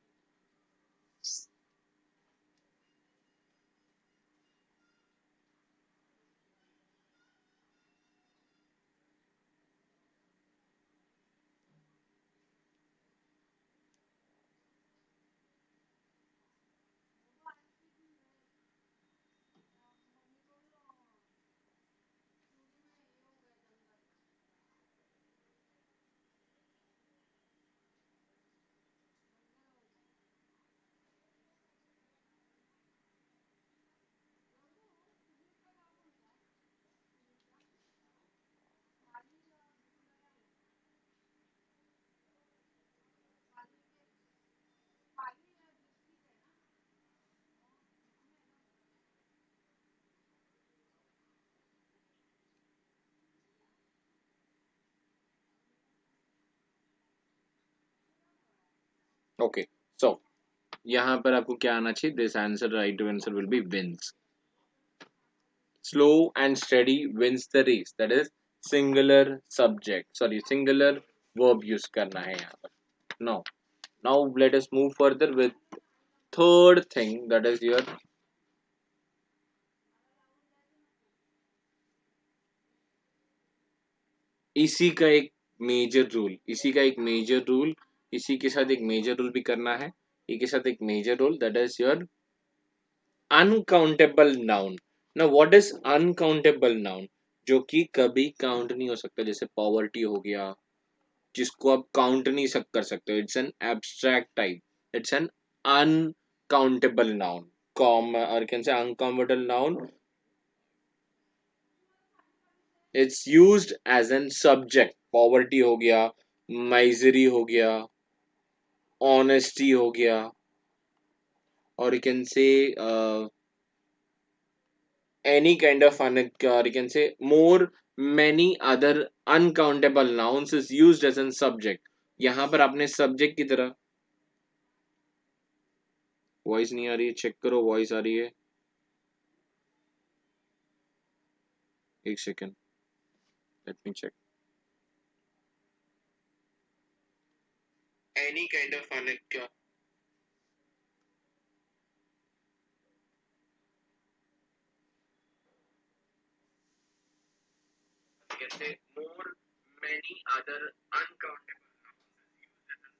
ओके, सो यहाँ पर आपको क्या आना चाहिए? This answer, right answer will be wins. Slow and steady wins the race, that is singular subject, sorry singular verb use करना है यहाँ पर. Now, now let us move further with third thing, that is your, इसी का एक major rule, इसी का एक मेजर रूल, इसी के साथ एक मेजर रूल भी करना है. इसी के साथ एक major rule, that is your uncountable noun. ना व्हाट इज अनकाउंटेबल नाउन? जो कि कभी काउंट नहीं हो सकता. जैसे पॉवर्टी हो गया, जिसको आप काउंट नहीं कर सकते. It's an abstract type, it's an uncountable noun. कॉम और can say uncountable noun, it's used as an subject. Poverty हो गया, माइजरी हो गया, ऑनेस्टी हो गया, और you can say any kind of you can say more, many other uncountable nouns is used as an subject. यहाँ पर आपने subject की तरह, वॉइस नहीं आ रही है, चेक करो वॉइस आ रही है. एक second, let me check. Any kind of you can say more, many other uncountable nouns is used as an subject. यहाँ पर आपने subject की तरह,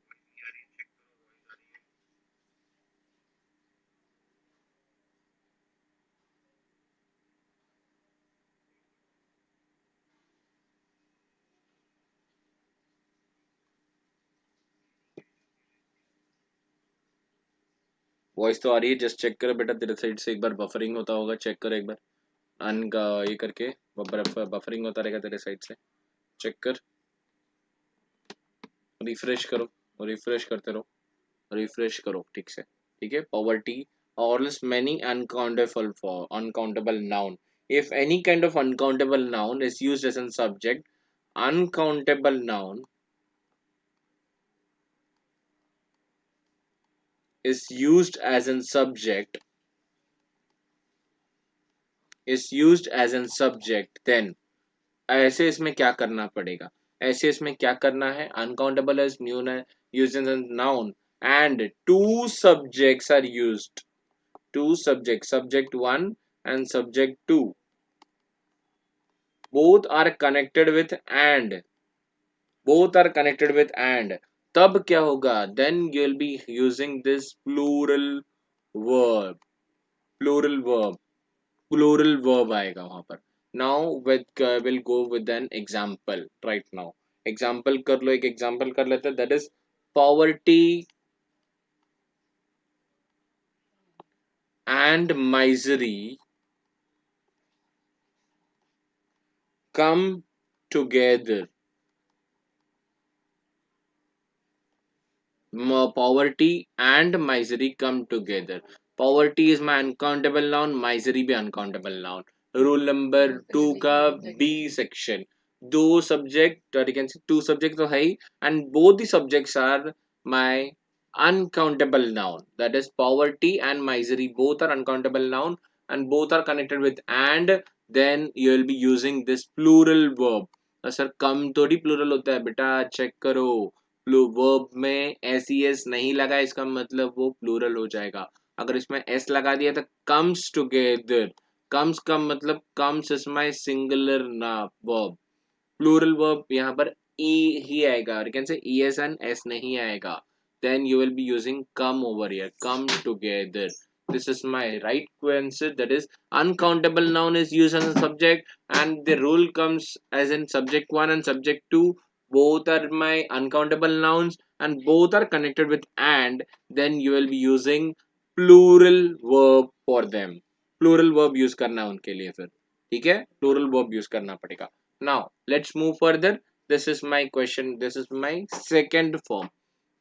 वॉइस नहीं आ रही है, चेक करो वॉइस आ रही है. वॉइस तो आ रही है, जस्ट चेक करो बेटा, तेरे साइड से एक बार बफरिंग होता होगा, चेक करो एक बार, अन का ये करके बफरिंग होता रहेगा तेरे साइड से, चेक कर, रिफ्रेश करो, रिफ्रेश करते रहो, रिफ्रेश करो ठीक से, ठीक है। पॉवर्टी और many uncountable noun, if any kind of uncountable noun is used as a subject, uncountable noun is used as a subject, then ऐसे इसमें क्या करना पड़ेगा, ऐसे इसमें क्या करना है, uncountable as new used as noun and two subjects are used, two subjects, subject 1 and subject 2, both are connected with and, both are connected with and, तब क्या होगा, then you will be using this verb plural verb plural verb आएगा वहां पर। now with we'll go with an example right now, example कर लो, एक example कर लेते हैं, that is poverty and misery come together, poverty and misery come together. Poverty is my uncountable noun, misery भी uncountable noun. Rule number 2 का B section, दो subject or you can say two subjects तो है ही, and both the subjects are my uncountable noun, that is poverty and misery, both are uncountable noun and both are connected with and, then you will be using this plural verb. Sir कम थोड़ी plural होता है बेटा, check करो, verb में S E S नहीं लगा, इसका मतलब वो प्लूरल हो जाएगा। अगर इसमें एस लगा दिया तो कम्स टुगेदर, कम्स का मतलब कम्स इज माय सिंगुलर ना वर्ब, प्लूरल वर्ब यहाँ पर ई ही आएगा, और कैन से ई एस एन एस नहीं आएगा, then you will be using come over here, come together. This is my right answer, that is uncountable noun is used as a subject and the rule comes as in subject 1 and subject 2, both are my uncountable nouns and both are connected with and, then you will be using plural verb for them, plural verb use करना है उनके लिए फिर, ठीक है, plural verb use करना पड़ेगा। now let's move further, this is my question, this is my second form।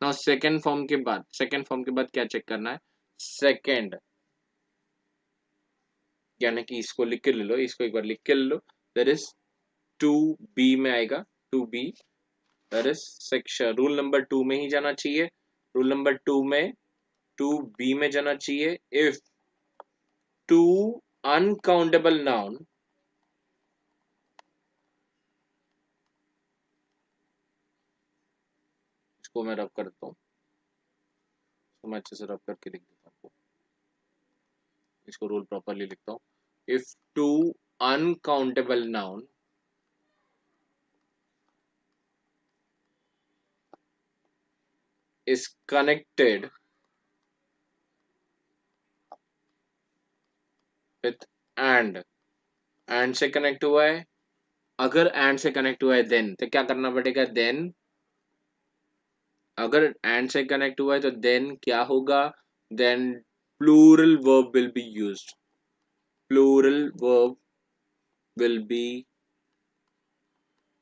now second form के बाद क्या चेक करना है, second यानी कि इसको लिख के ले लो, इसको एक बार लिख के ले लो, that is 2b में आएगा, 2b, that is section rule number 2 में ही जाना चाहिए, रूल नंबर 2 में 2b में जाना चाहिए, if two uncountable noun, इसको मैं रब करता हूँ, इसको मैं अच्छे से रब करके लिख देता हूँ, इसको रूल प्रॉपरली लिखता हूँ, if two uncountable noun is connected with and से कनेक्ट हुआ है, अगर and से कनेक्ट हुआ है then तो क्या करना पड़ेगा, then अगर and से कनेक्ट हुआ है तो then क्या होगा, then plural verb will be used, plural verb will be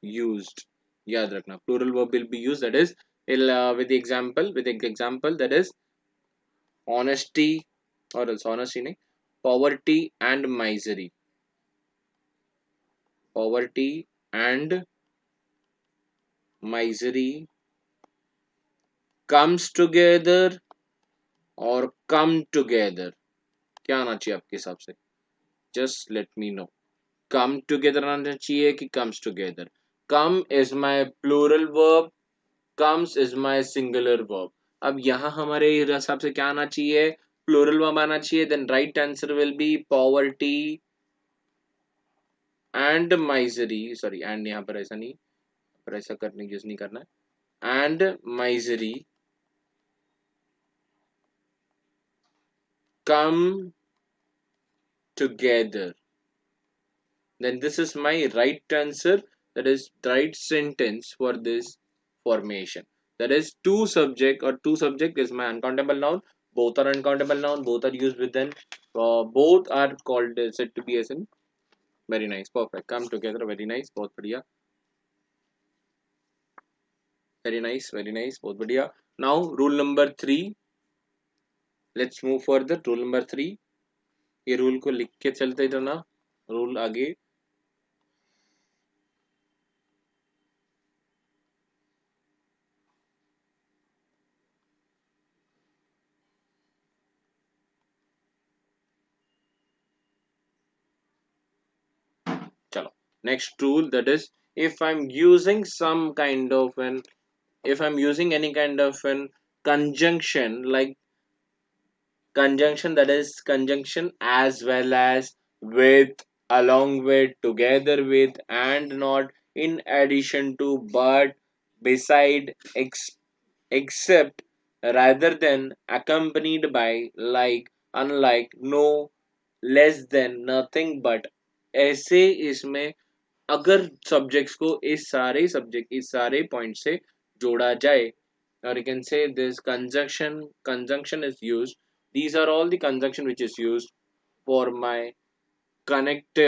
used, याद रखना plural verb will be used, that is with the example, that is honesty or else honesty नहीं, poverty and misery, poverty and misery comes together और come together, क्या आना चाहिए आपके हिसाब से, just let me know, come together आना चाहिए कि comes together, come is my plural verb, comes is my singular verb। अब यहाँ हमारे हिसाब से क्या आना चाहिए, प्लूरल वर्ब आना चाहिए, then right answer will be poverty and misery, sorry and यहाँ पर ऐसा नहीं, पर ऐसा करने यूज नहीं करना है, and misery come together, then this is my right answer, that is right sentence for this formation, that is two subject is my uncountable noun, both are uncountable noun, both are used within, both are called said to be as in. Very nice, perfect, come together, very nice, बहुत बढ़िया, very nice, बहुत बढ़िया. Now rule number 3, let's move further. Rule number 3, ये rule को लिख के चलते रहना, रूल आगे. चलो, next rule, that is, if I'm using some kind of an, if I'm using any kind of an conjunction, like conjunction, that is conjunction as well as, with, along with, together with, and not, in addition to, but, beside, except, rather than, accompanied by, like, unlike, no, less than, nothing but, ऐसे इसमें अगर subjects को इस सारे point से जोड़ा जाए, or you can say this conjunction is used, these are all the conjunction which is used for my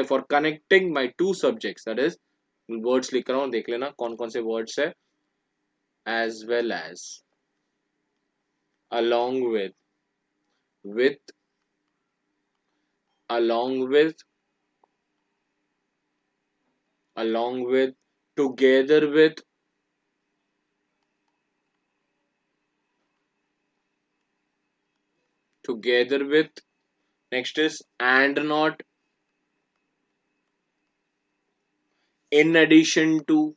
for connecting my two subjects, that is, words लिख रहा हूँ, देख लेना कौन कौन से वर्ड्स है. as well as, along with, along with, along with, together with, together with, next is and not, in addition to,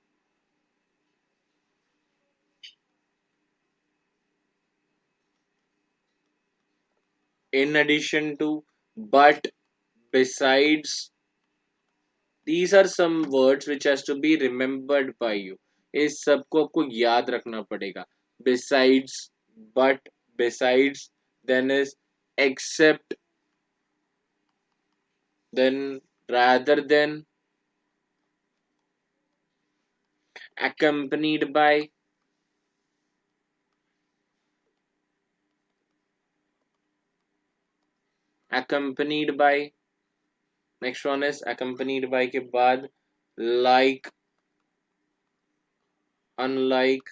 in addition to, but, besides. These are some words which has to be remembered by you. इस सबको आपको याद रखना पड़ेगा. Besides, but, besides, then is, except, then, rather than, accompanied by, accompanied by, next one is accompanied by के बाद, like, unlike,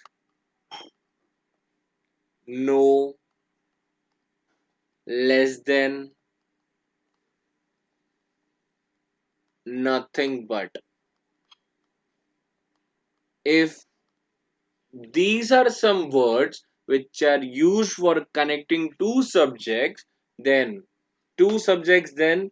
no, less than, nothing but. If these are some words which are used for connecting two subjects, then then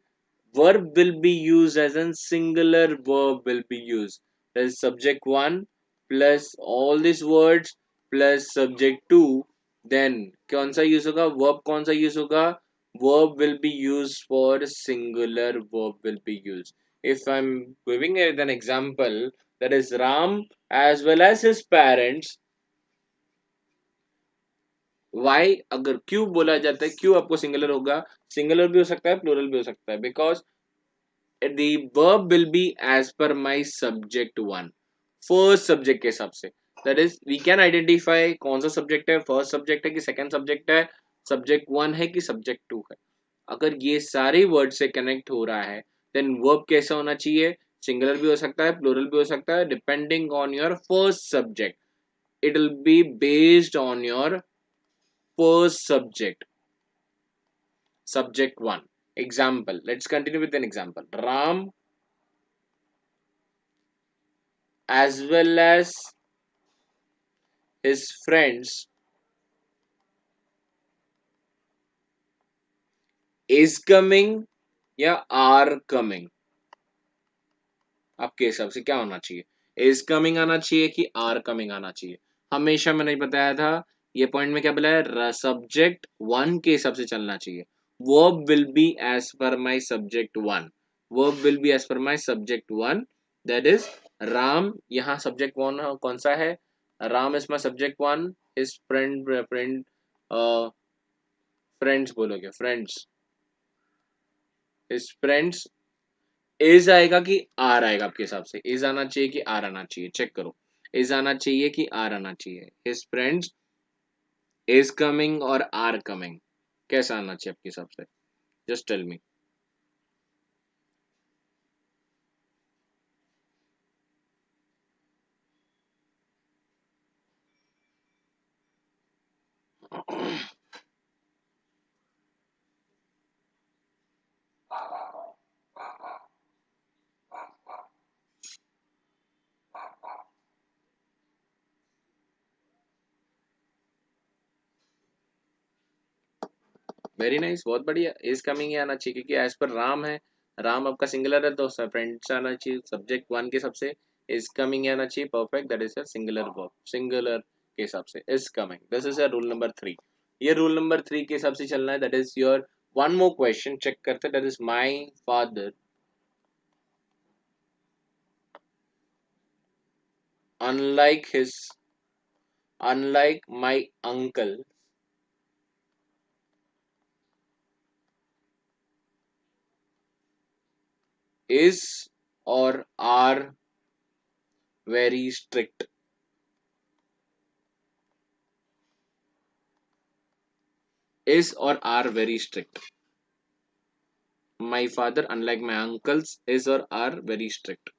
verb will be used as a singular verb will be used. That is subject 1 plus all these words plus subject 2. Then कौन सा use होगा, verb कौन सा use होगा, verb will be used for singular verb will be used. If I'm giving it an example, that is Ram as well as his parents. Why अगर क्यों बोला जाता है, क्यों आपको सिंगुलर होगा, सिंगुलर भी हो सकता है, प्लूरल भी हो सकता है, because the verb will be as per my subject 1, first subject के हिसाब से. That is we can identify कौन सा सब्जेक्ट है, फर्स्ट सब्जेक्ट है कि सेकंड सब्जेक्ट है, सब्जेक्ट 1 है कि सब्जेक्ट 2 है. अगर ये सारे वर्ड से कनेक्ट हो रहा है, देन वर्ब कैसा होना चाहिए, सिंगुलर भी हो सकता है, प्लूरल भी हो सकता है, depending on your first subject. It will be based on your first subject 1. Example, let's continue with an example. Ram as well as his friends is coming या are coming. आपके हिसाब से क्या होना चाहिए, is coming आना चाहिए कि are coming आना चाहिए. हमेशा मैंने बताया था, ये पॉइंट में क्या बोला है, सब्जेक्ट 1 के हिसाब से चलना चाहिए. verb will be as per my subject 1. verb will be as per my subject 1. that is Ram, यहाँ subject 1 कौन सा है, Ram is my subject 1. his friends बोलोगे, friends, his friends इज आएगा कि आर आएगा, आपके हिसाब से इज आना चाहिए कि आर आना चाहिए, चेक करो, इज आना चाहिए कि आर आना चाहिए. हिज फ्रेंड्स इज कमिंग और आर कमिंग. कैसा आना चाहिए आपके हिसाब से? Just tell me. Very nice, बहुत बढ़िया। इज कमिंग ही आना चाहिए क्योंकि एज पर राम है, राम आपका सिंगुलर है तो फ्रेंड्स आना चाहिए सब्जेक्ट वन के हिसाब से। इज कमिंग आना चाहिए, perfect, that is a singular verb, singular के हिसाब से is coming, this is a rule number 3। ये रूल नंबर 3 के हिसाब से चलना है, that is your one more question check करते, that is my father unlike his unlike my uncle is or are very strict, is or are very strict. My father, unlike my uncles, is or are very strict.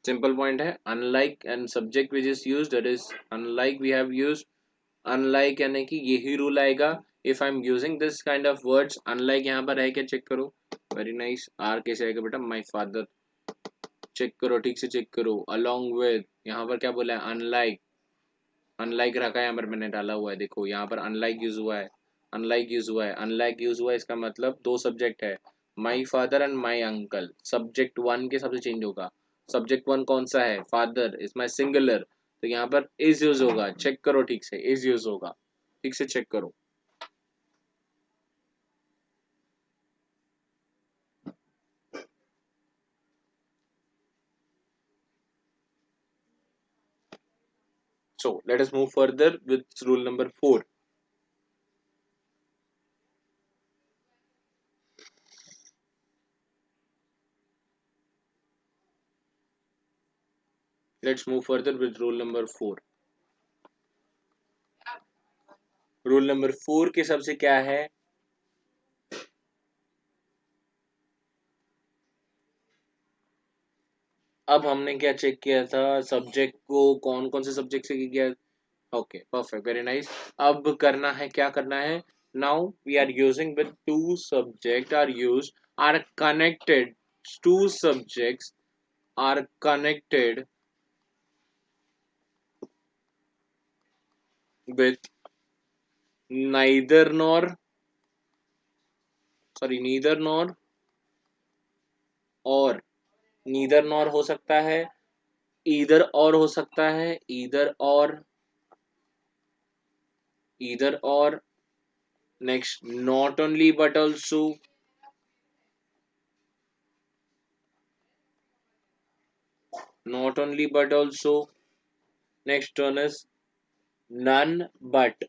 Simple point है unlike and subject which is used, that is unlike we have used unlike, यानी कि यही rule आएगा if I'm using this kind of words। unlike यहाँ पर है क्या, check करो। very nice, r कैसे आएगा बेटा, my father, चेक करो ठीक से चेक करो। along with यहाँ पर क्या बोला है, unlike, अनलाइक रखा है यहाँ पर, मैंने डाला हुआ है, देखो यहाँ पर अनलाइक यूज हुआ है, अनलाइक यूज हुआ है, अनलाइक यूज हुआ है, इसका मतलब दो सब्जेक्ट है, my father and my uncle. Subject one के सबसे चेंज होगा। सब्जेक्ट वन कौन सा है, फादर, इज माई सिंगुलर, तो यहाँ पर इज यूज होगा, चेक करो ठीक से, इज यूज होगा, ठीक से चेक करो। So let us move further with rule number 4. Let's move further with rule number 4. Rule number 4 के सबसे क्या है, अब हमने क्या चेक किया था, सब्जेक्ट को कौन कौन से सब्जेक्ट से किया। Okay perfect, very nice. अब करना है, क्या करना है, now we are using with two subject are use, are connected, two subjects are connected with neither nor, sorry neither nor, और नीदर नॉर हो सकता है, ईदर और हो सकता है, ईदर और, ईदर और, next not only but also, not only but also, next one is none but,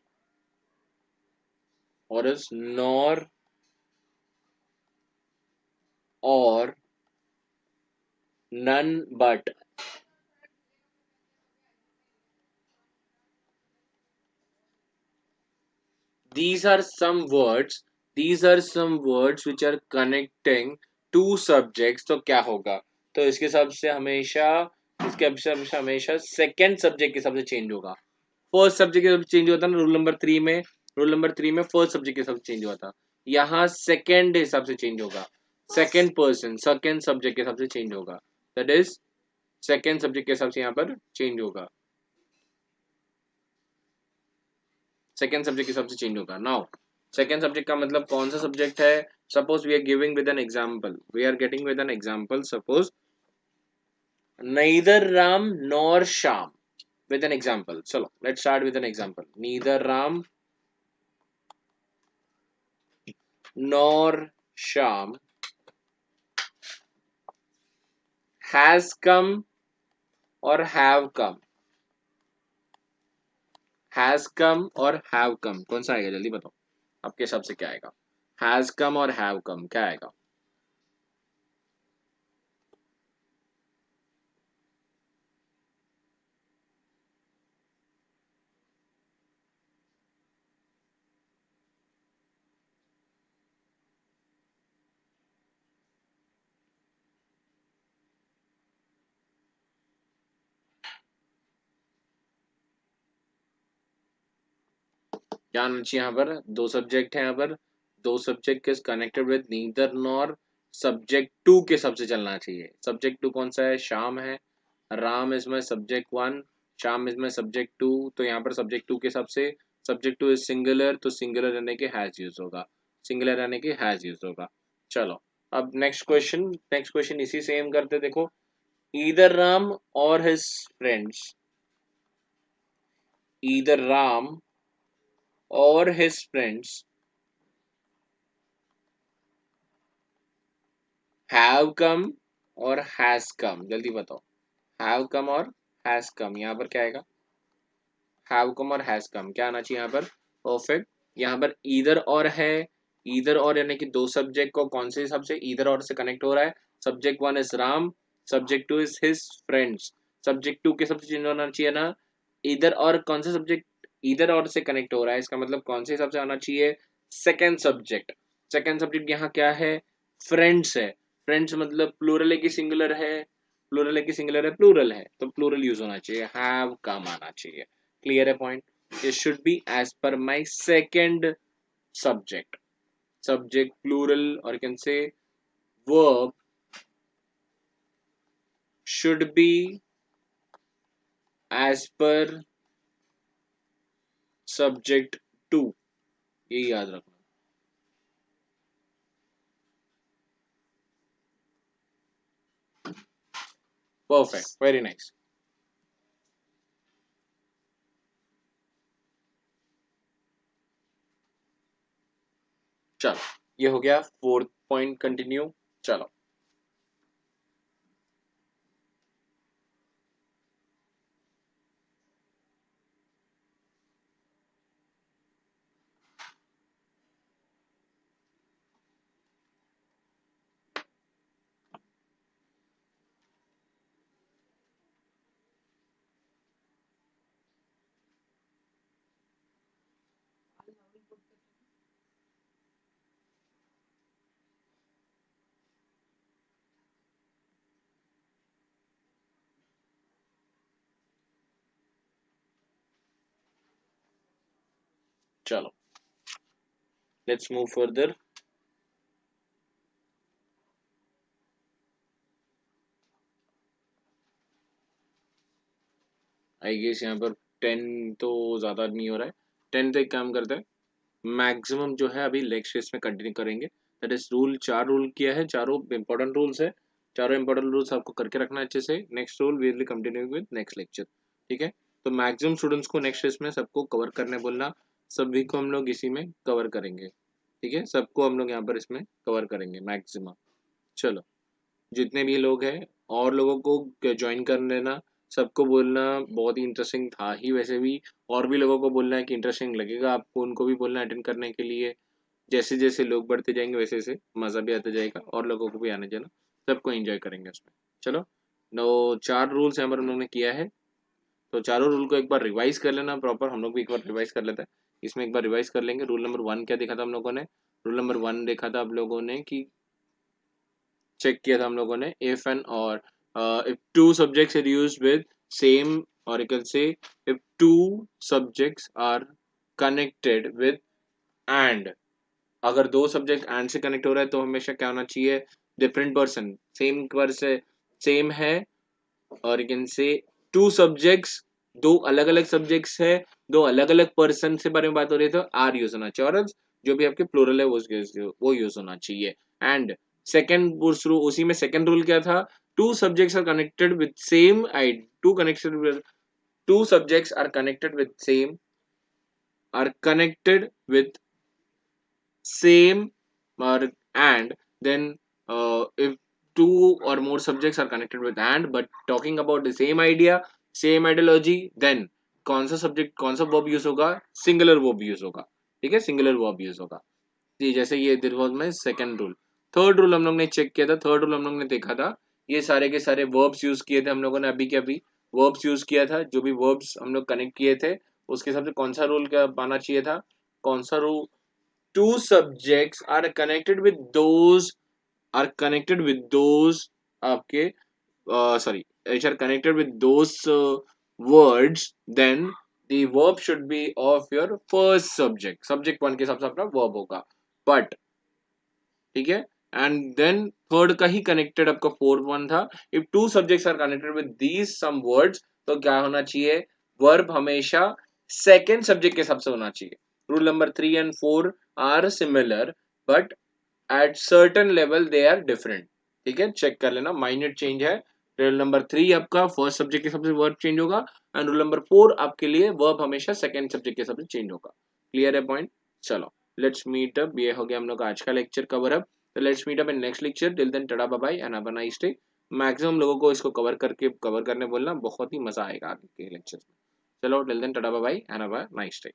or is nor, or none but. These are some words, these are some words which are connecting two subjects, तो क्या होगा, तो इसके हिसाब से हमेशा, इसके हिसाब से हमेशा सेकेंड सब्जेक्ट के हिसाब से चेंज होगा। फर्स्ट सब्जेक्ट के हिसाब से चेंज होता है ना रूल नंबर 3 में, रूल नंबर 3 में फर्स्ट सब्जेक्ट के हिसाब से चेंज हुआ था, यहाँ सेकेंड हिसाब से चेंज होगा, सेकेंड पर्सन, सेकेंड सब्जेक्ट के हिसाब से चेंज होगा, दैट इज सेकेंड सब्जेक्ट के हिसाब से यहाँ पर चेंज होगा, सेकेंड सब्जेक्ट के हिसाब से चेंज होगा। नाउ सेकेंड सब्जेक्ट का मतलब कौन सा सब्जेक्ट है, suppose we are giving with an example, we are getting with an example, suppose neither Ram nor Shyam, with an example. चलो let's start with an example. Neither Ram nor Sham has come or have come. Has come और have come कौन सा आएगा जल्दी बताओ आपके हिसाब से क्या आएगा has come और have come क्या आएगा क्या आना चाहिए यहाँ पर दो सब्जेक्ट है यहाँ पर दो subject is connected with neither nor subject two के हिसाब से चलना चाहिए सब्जेक्ट टू कौन सा है शाम है Ram is my subject one शाम इज माई सब्जेक्ट टू तो यहाँ पर सब्जेक्ट टू के हिसाब से सब्जेक्ट टू इज सिंगुलर तो सिंगुलर रहने के हैज यूज होगा सिंगुलर रहने के हैज यूज होगा चलो अब नेक्स्ट क्वेश्चन इसी सेम करते देखो ईदर राम और हिज फ्रेंड्स ईदर राम और हिज फ्रेंड्स हैव कम और हैज कम जल्दी बताओ हैव कम और हैज कम यहाँ पर क्या आएगा हैव कम और हैज कम क्या आना चाहिए यहाँ पर परफेक्ट यहाँ पर ईदर और है ईदर और यानी कि दो सब्जेक्ट को कौन से हिसाब से ईदर और से कनेक्ट हो रहा है subject one is Ram subject two is his friends subject two के सबसे चेंज होना चाहिए ना इधर और कौन से सब्जेक्ट इधर और से कनेक्ट हो रहा है इसका मतलब कौन से हिसाब से आना चाहिए सेकंड सब्जेक्ट यहाँ क्या है फ्रेंड्स है फ्रेंड्स मतलब प्लूरल है कि सिंगुलर है प्लूरल है कि सिंगुलर है प्लूरल है तो प्लूरल यूज होना चाहिए हैव कम आना चाहिए क्लियर है point it should be as per my second subject plural or you can say verb should be as per subject 2 ये याद रखना परफेक्ट वेरी नाइस चलो ये हो गया फोर्थ पॉइंट कंटिन्यू चलो चलो let's move further I guess यहाँ पर 10 तो ज़्यादा नहीं हो रहा है 10 तो एक काम करते हैं मैक्सिमम जो है अभी नेक्स्ट इसमें कंटिन्यू करेंगे दैट इज रूल चार रूल किया है चारों इंपॉर्टेंट रूल्स है चारों इंपॉर्टेंट रूल्स आपको करके रखना है अच्छे से next rule we will continue with next lecture ठीक है तो मैक्सिमम स्टूडेंट्स को नेक्स्ट इसमें सबको कवर करने बोलना सभी को हम लोग इसी में कवर करेंगे ठीक है सबको हम लोग यहाँ पर इसमें कवर करेंगे मैक्सिमम चलो जितने भी लोग हैं और लोगों को ज्वाइन कर लेना सबको बोलना बहुत ही इंटरेस्टिंग था ही वैसे भी और भी लोगों को बोलना है कि इंटरेस्टिंग लगेगा आपको उनको भी बोलना अटेंड करने के लिए जैसे जैसे लोग बढ़ते जाएंगे वैसे वैसे मज़ा भी आता जाएगा और लोगों को भी आने जाना सबको एंजॉय करेंगे उसमें चलो नो चार रूल्स यहाँ पर हम लोग ने किया है तो चारों रूल को एक बार रिवाइज कर लेना प्रॉपर हम लोग भी एक बार रिवाइज कर लेते हैं इसमें एक बार रिवाइज कर लेंगे रूल नंबर 1 क्या देखा था हम लोगों ने रूल नंबर 1 देखा था आप लोगों ने कि चेक किया था हम लोगों ने इफ एंड और if two subjects are used with same और you can say if two subjects are connected with and अगर दो सब्जेक्ट एंड से कनेक्ट हो रहा है तो हमेशा क्या होना चाहिए डिफरेंट पर्सन सेम पर से सेम है और यू कैन से टू सब्जेक्ट्स दो अलग अलग सब्जेक्ट्स है दो अलग अलग पर्सन से बारे में बात हो रही है तो आर यूज होना चाहिए और जो भी आपके प्लूरल है वो यूज होना चाहिए एंड सेकेंड उसी में सेकेंड रूल क्या था two subjects are connected with same I two connected two subjects are connected with same and then if two or more subjects are connected with and but talking about the same idea, same ideology, then कौन सा subject कौन सा verb use होगा, singular verb use होगा. ठीक है, singular verb use होगा जी. जैसे ये this was my second rule. Third rule हम लोग ने चेक किया था, थर्ड रूल हम लोग ने देखा था, ये सारे के सारे वर्ब्स यूज किए थे हम लोगों ने अभी के अभी. वर्ब्स यूज किया था, जो भी वर्ब्स हम लोग कनेक्ट किए थे उसके हिसाब से कौन सा रूल क्या पाना चाहिए था, कौन सा rule, two subjects are connected with those आपके sorry, which are connected with those words, then the verb should be of your first subject one के हिसाब से अपना verb होगा. But ठीक है, एंड देन थर्ड का ही कनेक्टेड आपका फोर्थ वन था. If two subjects are connected with these some words, तो क्या होना चाहिए, वर्ब हमेशा सेकेंड सब्जेक्ट के हिसाब से होना चाहिए. Rule number 3 and 4 are similar but at certain level they are different. ठीक है, चेक कर लेना, माइनर चेंज है. रूल नंबर 3 आपका फर्स्ट सब्जेक्ट के हिसाब से वर्ब चेंज होगा, एंड रूल नंबर 4 आपके लिए वर्ब हमेशा सेकंड सब्जेक्ट के हिसाब से चेंज होगा. क्लियर है पॉइंट? चलो लेट्स मीट अप. ये हो गया हम लोग का आज का लेक्चर कवर अप. तो let's meet up in next lecture. Till then tata bye bye and have a nice day. Maximum लोगों को इसको कवर करने बोलना, बहुत ही मजा आएगा आगे के लेक्चर में. चलो till then tata bye bye and have a nice day.